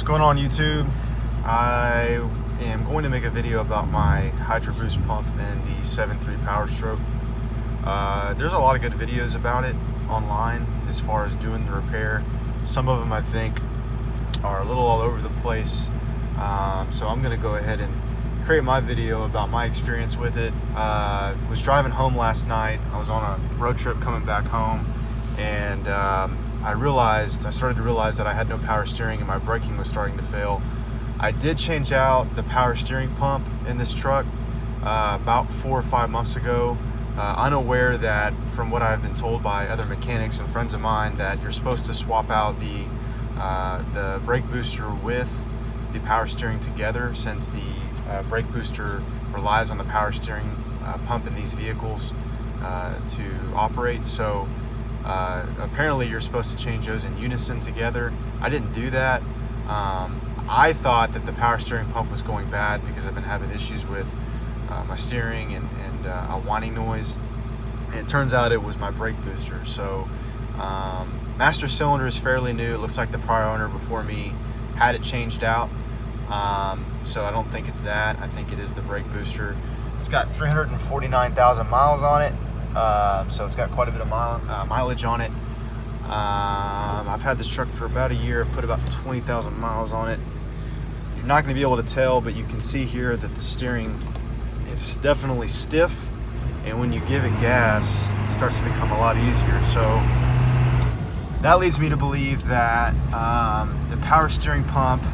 What's going on YouTube? I am going to make a video about my Hydro Boost pump and the 7.3 Powerstroke. There's a lot of good videos about it online as far as doing the repair. Some of them I think are a little all over the place. So I'm going to go ahead and create my video about my experience with it. Was driving home last night. I was on a road trip coming back home, and I started to realize that I had no power steering and my braking was starting to fail. I did change out the power steering pump in this truck about 4 or 5 months ago, unaware that, from what I've been told by other mechanics and friends of mine, that you're supposed to swap out the brake booster with the power steering together, since the brake booster relies on the power steering pump in these vehicles to operate. So apparently you're supposed to change those in unison together. I didn't do that. I thought that the power steering pump was going bad because I've been having issues with my steering and a whining noise. And it turns out it was my brake booster. So master cylinder is fairly new. It looks like the prior owner before me had it changed out. So I don't think it's that. I think it is the brake booster. It's got 349,000 miles on it. So it's got quite a bit of mileage on it. I've had this truck for about a year. I've put about 20,000 miles on it. You're not going to be able to tell, but you can see here that the steering, it's definitely stiff, and when you give it gas, it starts to become a lot easier. So that leads me to believe that the power steering pump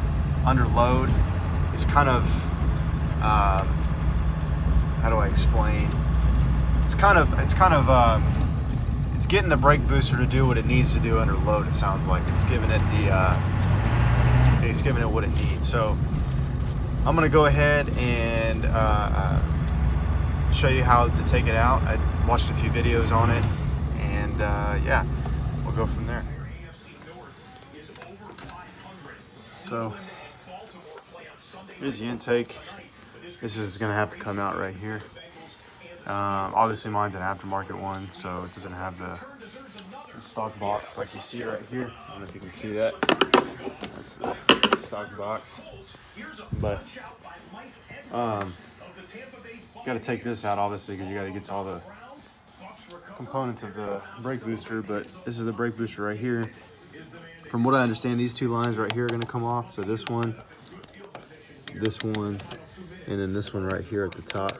under load is kind of, how do I explain? It's getting the brake booster to do what it needs to do under load. It sounds like it's giving it what it needs. So I'm gonna go ahead and show you how to take it out. I watched a few videos on it, and yeah, we'll go from there. So here's the intake. This is gonna have to come out right here. Obviously mine's an aftermarket one, so it doesn't have the stock box like you see right here. I don't know if you can see that. That's the stock box. But got to take this out obviously, because you got to get all the components of the brake booster. But this is the brake booster right here. From what I understand, these two lines right here are going to come off. So this one, and then this one right here at the top.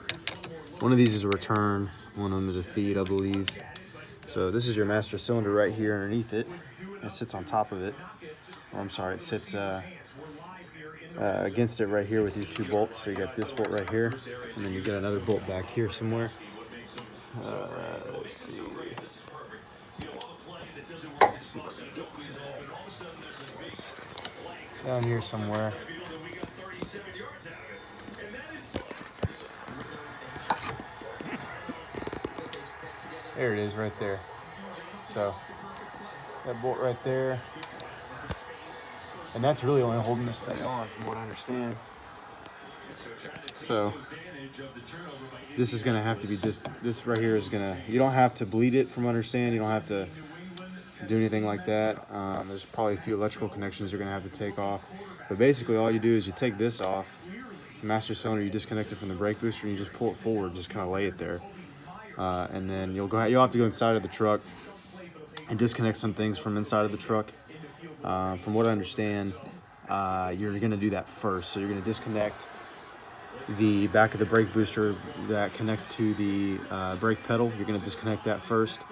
One of these is a return, one of them is a feed, I believe. So this is your master cylinder right here underneath it. It sits on top of it. Oh, I'm sorry, it sits against it right here with these two bolts. So you got this bolt right here, and then you got another bolt back here somewhere. Let's see. It's down here somewhere. There it is right there. So that bolt right there, and that's really only holding this thing on from what I understand. So this is gonna have to be this right here is gonna, you don't have to bleed it from what I understand. You don't have to do anything like that. There's probably a few electrical connections you're gonna have to take off, but basically all you do is you take this off, the master cylinder, you disconnect it from the brake booster, and you just pull it forward, just kind of lay it there. And then you'll have to go inside of the truck and disconnect some things from inside of the truck. From what I understand, you're going to do that first. So you're going to disconnect the back of the brake booster that connects to the brake pedal. You're going to disconnect that first,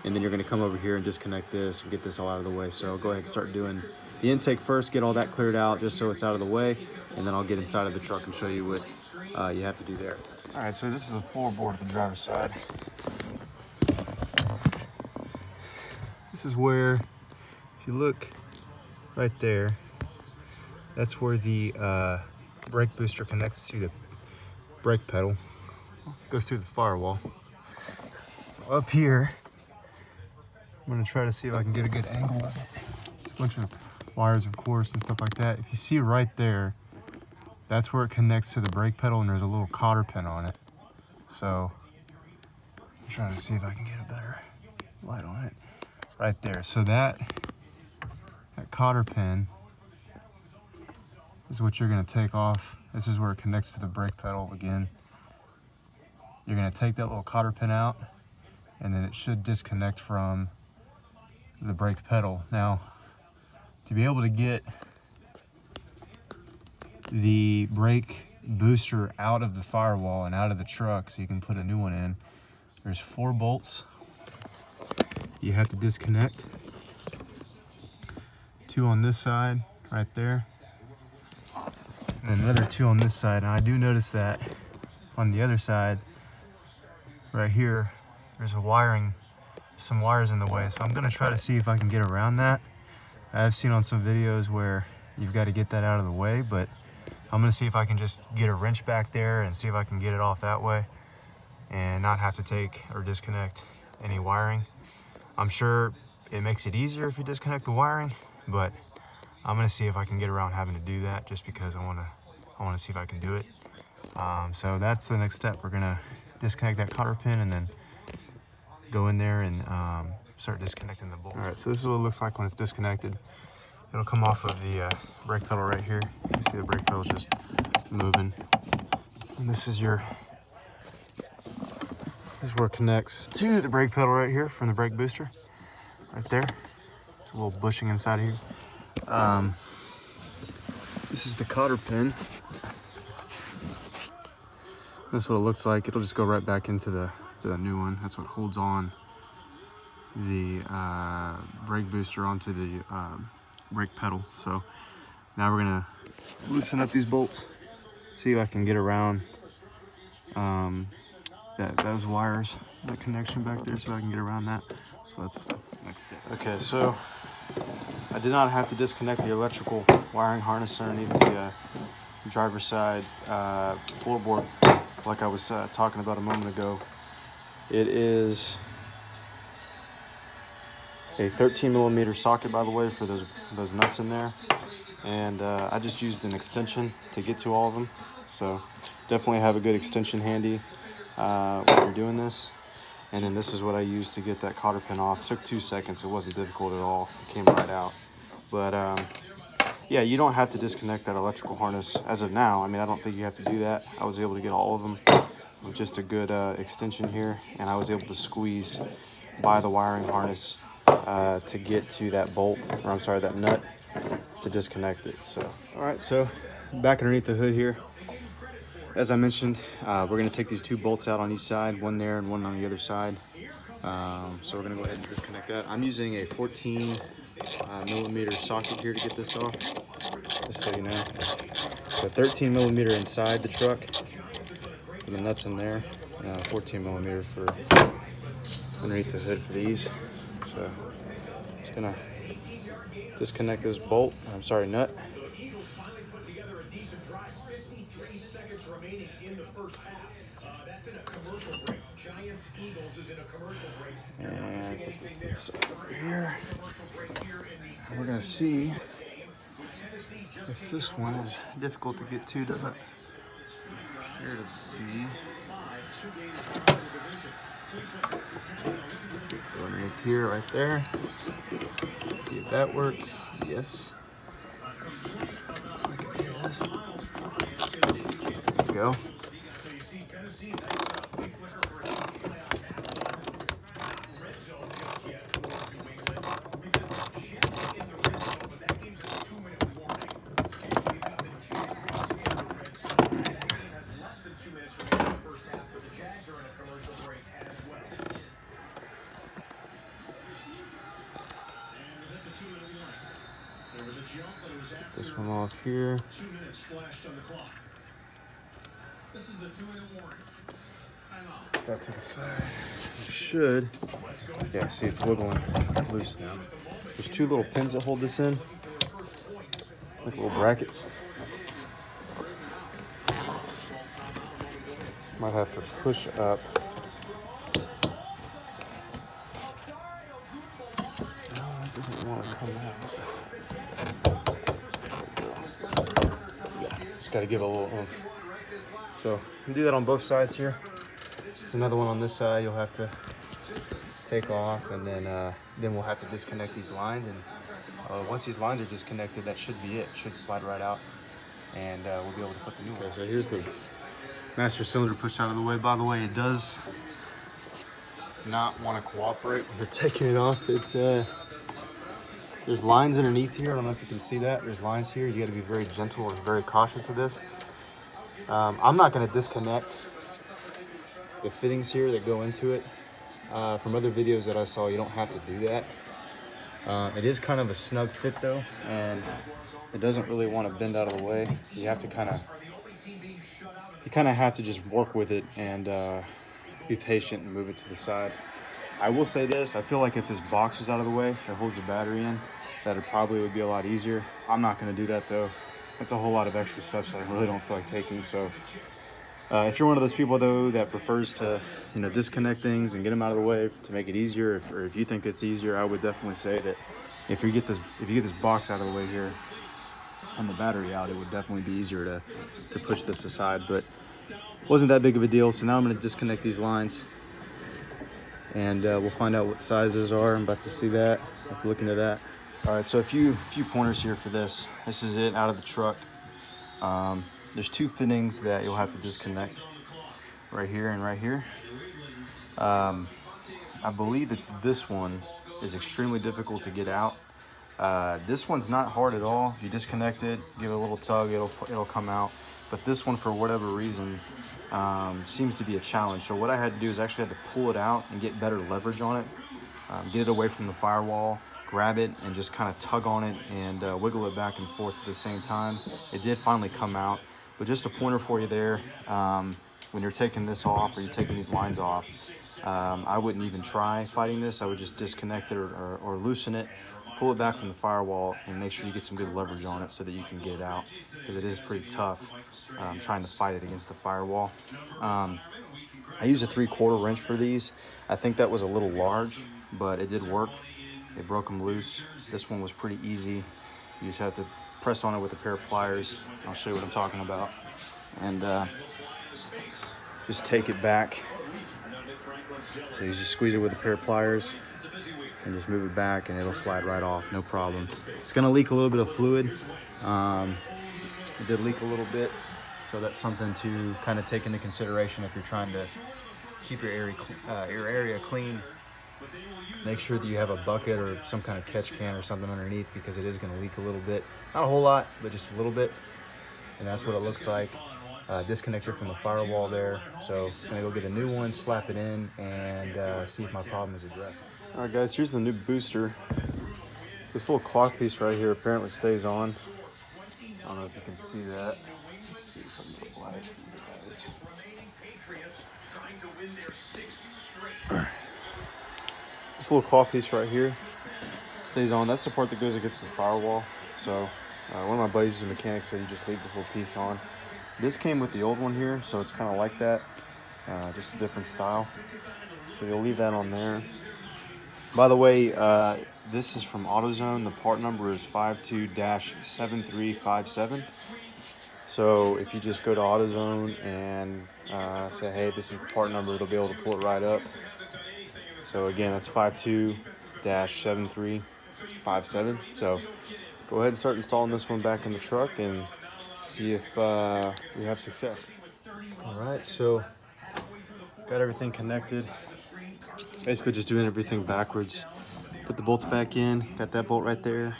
and then you're going to come over here and disconnect this and get this all out of the way. So go ahead and start doing the intake first, get all that cleared out just so it's out of the way, and then I'll get inside of the truck and show you what you have to do there. All right, so this is the floorboard of the driver's side. This is where, if you look right there, that's where the brake booster connects to the brake pedal. It goes through the firewall. Up here, I'm gonna try to see if I can get a good angle of it. There's a bunch of wires, of course, and stuff like that. If you see right there, that's where it connects to the brake pedal, and there's a little cotter pin on it. So I'm trying to see if I can get a better light on it. Right there. So that cotter pin is what you're going to take off. This is where it connects to the brake pedal again. You're going to take that little cotter pin out, and then it should disconnect from the brake pedal. Now, to be able to get the brake booster out of the firewall and out of the truck so you can put a new one in, there's 4 bolts you have to disconnect. 2 on this side right there, and another 2 on this side. And I do notice that on the other side right here, there's some wires in the way, so I'm gonna try to see if I can get around that. I've seen on some videos where you've got to get that out of the way, but I'm gonna see if I can just get a wrench back there and see if I can get it off that way and not have to take or disconnect any wiring. I'm sure it makes it easier if you disconnect the wiring, but I'm gonna see if I can get around having to do that, just because I wanna see if I can do it. So that's the next step. We're gonna disconnect that cotter pin and then go in there and start disconnecting the bolt. All right, so this is what it looks like when it's disconnected. It'll come off of the brake pedal right here. You see the brake pedal's just moving. And this is where it connects to the brake pedal right here from the brake booster. Right there. It's a little bushing inside of here. This is the cotter pin. That's what it looks like. It'll just go right back into the new one. That's what holds on the brake booster onto the brake pedal. So now we're gonna loosen up these bolts, see if I can get around those wires, that connection back there, so I can get around that. So that's the next step. Okay, so I did not have to disconnect the electrical wiring harness underneath the driver's side floorboard like I was talking about a moment ago. It is a 13mm socket, by the way, for those nuts in there, and I just used an extension to get to all of them. So definitely have a good extension handy when you're doing this. And then this is what I used to get that cotter pin off. It took 2 seconds. It wasn't difficult at all. It came right out. But yeah, you don't have to disconnect that electrical harness as of now. I mean, I don't think you have to do that. I was able to get all of them with just a good extension here, and I was able to squeeze by the wiring harness to get to that bolt, or I'm sorry, that nut, to disconnect it. So, all right, so back underneath the hood here, as I mentioned, we're gonna take these 2 bolts out on each side, one there and one on the other side. So we're gonna go ahead and disconnect that. I'm using a 14mm socket here to get this off, just so you know. So 13mm inside the truck for the nuts in there, 14mm for underneath the hood for these. So just gonna disconnect this bolt, nut. And put this over here. And we're gonna see if this one is difficult to get to. Doesn't appear to be. Go underneath here, right there. See if that works. Yes. Looks like it does. There we go. Take this one off here. That to the side. You should. Yeah, see, it's wiggling loose now. There's 2 little pins that hold this in, like little brackets. Might have to push up. No, it doesn't want to come out. Yeah, just got to give it a little oomph. So you do that on both sides here. There's another one on this side you'll have to take off, and then we'll have to disconnect these lines. And once these lines are disconnected, that should be it. It should slide right out. and we'll be able to put the new one. Okay, so here's the master cylinder pushed out of the way. By the way, it does not want to cooperate when you're taking it off. It's there's lines underneath here. I don't know if you can see that. There's lines here. You got to be very gentle and very cautious of this. I'm not going to disconnect the fittings here that go into it. From other videos that I saw, you don't have to do that. It is kind of a snug fit though, and it doesn't really want to bend out of the way. You have to kind of have to just work with it and be patient and move it to the side. I will say this, I feel like if this box was out of the way that holds the battery in, that it probably would be a lot easier. I'm not going to do that though. That's a whole lot of extra steps that I really don't feel like taking. So if you're one of those people though that prefers to, you know, disconnect things and get them out of the way to make it easier, or if you think it's easier, I would definitely say that if you get this box out of the way here and the battery out, it would definitely be easier to push this aside. But it wasn't that big of a deal. So now I'm going to disconnect these lines, and we'll find out what sizes are. I'm about to see that. Let's look into that. All right, so a few pointers here for this. This is it out of the truck. There's two fittings that you'll have to disconnect, right here and right here. I believe it's this one is extremely difficult to get out. This one's not hard at all. If you disconnect it, give it a little tug, it'll come out. But this one, for whatever reason, seems to be a challenge. So what I had to do is actually had to pull it out and get better leverage on it, get it away from the firewall, grab it and just kind of tug on it and wiggle it back and forth at the same time. It did finally come out, but just a pointer for you there. When you're taking this off or you're taking these lines off, I wouldn't even try fighting this. I would just disconnect it or loosen it, pull it back from the firewall, and make sure you get some good leverage on it so that you can get it out, because it is pretty tough trying to fight it against the firewall. I use a 3/4 wrench for these. I think that was a little large, but it did work. It broke them loose. This one was pretty easy. You just have to press on it with a pair of pliers. I'll show you what I'm talking about. And just take it back. So you just squeeze it with a pair of pliers and just move it back and it'll slide right off, no problem. It's gonna leak a little bit of fluid. It did leak a little bit, so that's something to kind of take into consideration if you're trying to keep your area clean. Make sure that you have a bucket or some kind of catch can or something underneath, because it is going to leak a little bit. Not a whole lot, but just a little bit. And that's what it looks like. Disconnect it from the firewall there. So I'm going to go get a new one, slap it in, and see if my problem is addressed. All right, guys, here's the new booster. This little clock piece right here apparently stays on. I don't know if you can see that. Let's see if I can apply it for you guys. This little claw piece right here stays on. That's the part that goes against the firewall. So one of my buddies is a mechanic, said you just leave this little piece on. This came with the old one here, so it's kind of like that, just a different style. So you'll leave that on there. By the way, this is from AutoZone. The part number is 52-7357. So if you just go to AutoZone and say, hey, this is the part number, they'll be able to pull it right up. So again, that's 52-7357. So go ahead and start installing this one back in the truck and see if we have success. All right, so got everything connected. Basically just doing everything backwards. Put the bolts back in, got that bolt right there.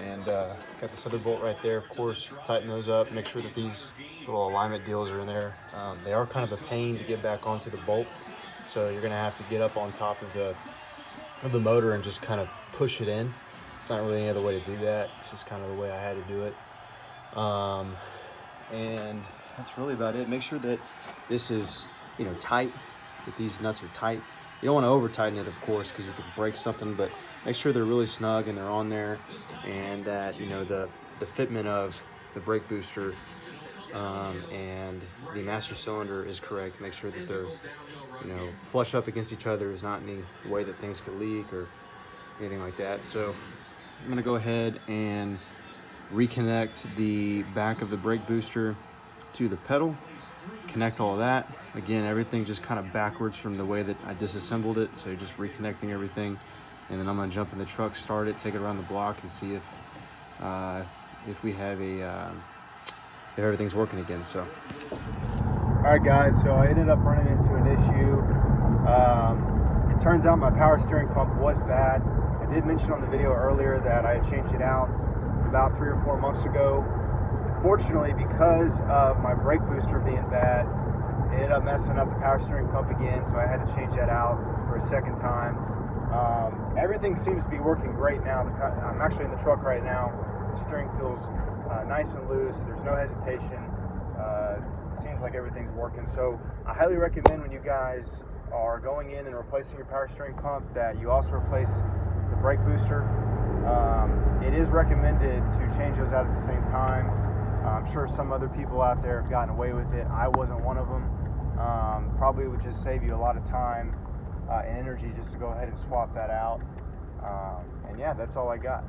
And got this other bolt right there, of course. Tighten those up, make sure that these little alignment deals are in there. They are kind of a pain to get back onto the bolt. So you're gonna have to get up on top of the motor and just kind of push it in. It's not really any other way to do that. It's just kind of the way I had to do it. And that's really about it. Make sure that this is, you know, tight, that these nuts are tight. You don't want to over tighten it, of course, because you could break something, but make sure they're really snug and they're on there, and that, you know, the fitment of the brake booster and the master cylinder is correct. Make sure that they're, you know, flush up against each other. There's not any way that things could leak or anything like that. So I'm gonna go ahead and reconnect the back of the brake booster to the pedal, connect all of that. Again, everything just kind of backwards from the way that I disassembled it. So just reconnecting everything, and then I'm gonna jump in the truck, start it, take it around the block, and see if if we have if everything's working again. So, all right, guys. So I ended up running into an issue. It turns out my power steering pump was bad. I did mention on the video earlier that I had changed it out about 3 or 4 months ago. Fortunately, because of my brake booster being bad, it ended up messing up the power steering pump again, so I had to change that out for a second time. Everything seems to be working great now. I'm actually in the truck right now. The steering feels nice and loose. There's no hesitation. Seems like everything's working. So I highly recommend when you guys are going in and replacing your power steering pump that you also replace the brake booster. It is recommended to change those out at the same time. I'm sure some other people out there have gotten away with it. I wasn't one of them. Probably would just save you a lot of time and energy just to go ahead and swap that out. And yeah, that's all I got.